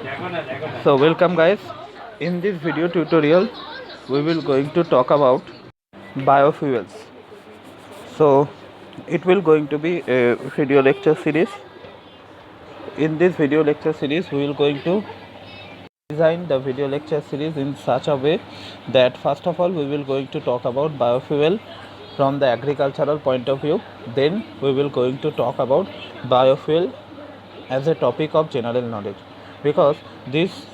So welcome guys. In this video tutorial we will going to talk about biofuels. So it will going to be a video lecture series. In this video lecture series we will going to design the video lecture series in such a way that first of all we will going to talk about biofuel from the agricultural point of view. Then we will going to talk about biofuel as a topic of general knowledge, because this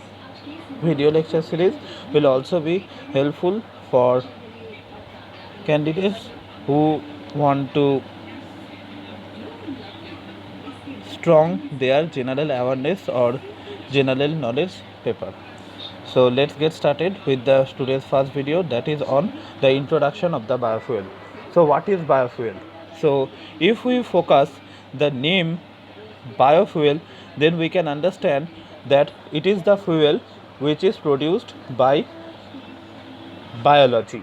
video lecture series will also be helpful for candidates who want to strong their general awareness or general knowledge paper. So let's get started with the today's first video, that is on the introduction of the biofuel. So what is biofuel? So if we focus the name biofuel, then we can understand that it is the fuel which is produced by biology.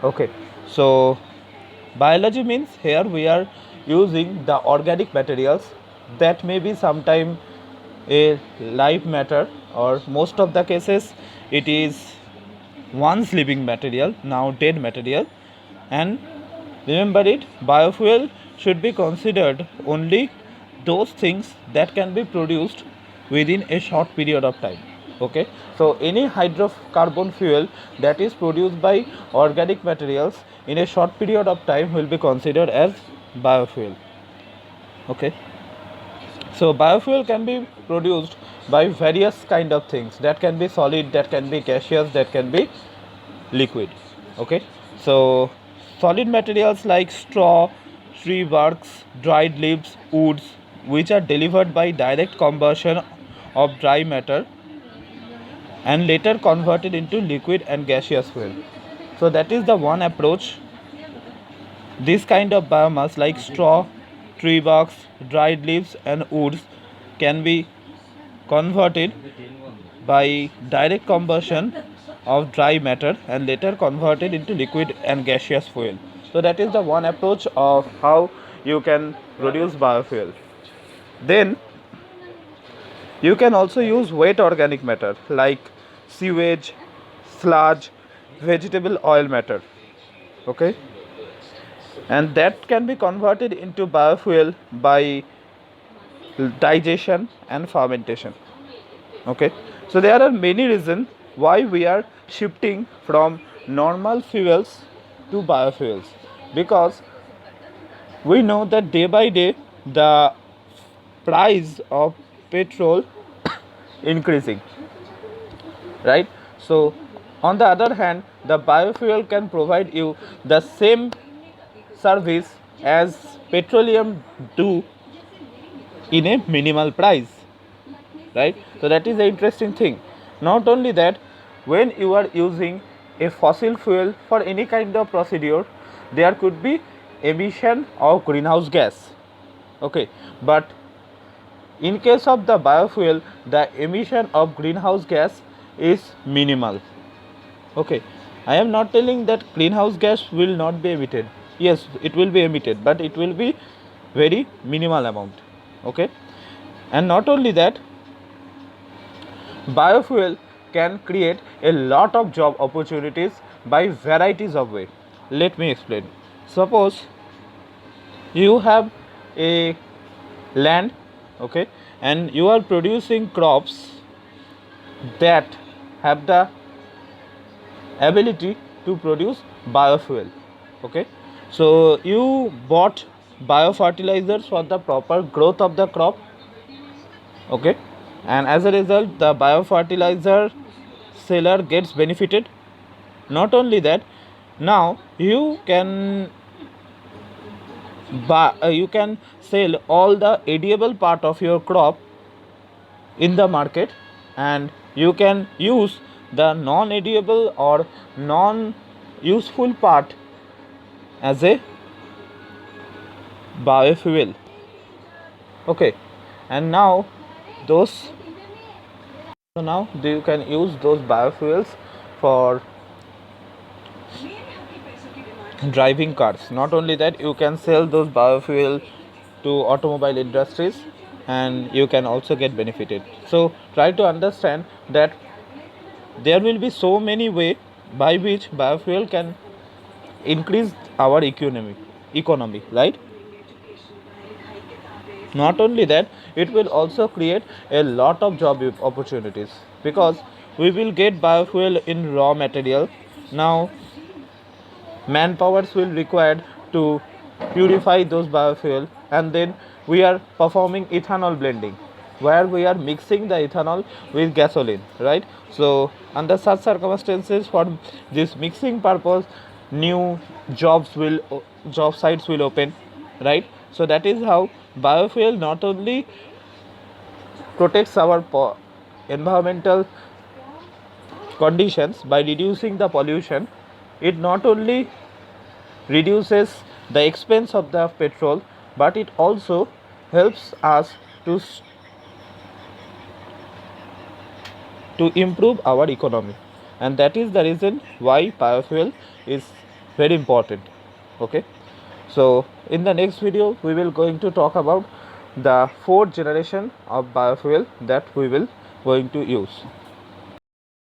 Okay, so biology means here we are using the organic materials that may be sometime a live matter, or most of the cases it is once living material, now dead material. And remember it, biofuel should be considered only those things that can be produced within a short period of time. Okay, so any hydrocarbon fuel that is produced by organic materials in a short period of time will be considered as biofuel. Okay, so biofuel can be produced by various kind of things, that can be solid, that can be gaseous, that can be liquid. Okay, so solid materials like straw, tree barks, dried leaves, woods, which are delivered by direct combustion of dry matter and later converted into liquid and gaseous fuel. So that is the one approach. This kind of biomass like straw, tree barks, dried leaves and woods can be converted by direct combustion of dry matter and later converted into liquid and gaseous fuel. So that is the one approach of how you can produce biofuel. Then you can also use wet organic matter like sewage, sludge, vegetable oil matter. Okay, and that can be converted into biofuel by digestion and fermentation. Okay, so there are many reasons why we are shifting from normal fuels to biofuels, because we know that day by day the price of petrol increasing, right? So on the other hand, the biofuel can provide you the same service as petroleum do in a minimal price, right? So that is the interesting thing. Not only that, when you are using a fossil fuel for any kind of procedure, there could be emission of greenhouse gas. Okay, but in case of the biofuel, the emission of greenhouse gas is minimal. Okay, I am not telling that greenhouse gas will not be emitted. Yes, it will be emitted, but it will be very minimal amount. Okay, and not only that, biofuel can create a lot of job opportunities by varieties of ways. Let me explain. Suppose you have a land, okay, and you are producing crops that have the ability to produce biofuel. Okay, so you bought biofertilizers for the proper growth of the crop. Okay, and as a result the biofertilizer seller gets benefited. Not only that, now you can you can sell all the edible part of your crop in the market, and you can use the non edible or non useful part as a biofuel. Okay, and now those so now you can use those biofuels for driving cars. Not only that, you can sell those biofuel to automobile industries, and you can also get benefited. So try to understand that there will be so many ways by which biofuel can increase our economy, right? Not only that, it will also create a lot of job opportunities, because we will get biofuel in raw material. Now manpowers will required to purify those biofuel, and then we are performing ethanol blending, where we are mixing the ethanol with gasoline, right? So under such circumstances, for this mixing purpose, new job sites will open, right? So that is how biofuel not only protects our environmental conditions by reducing the pollution, it not only reduces the expense of the petrol, but it also helps us to improve our economy, and that is the reason why biofuel is very important. Okay, so in the next video we will going to talk about the fourth generation of biofuel that we will going to use.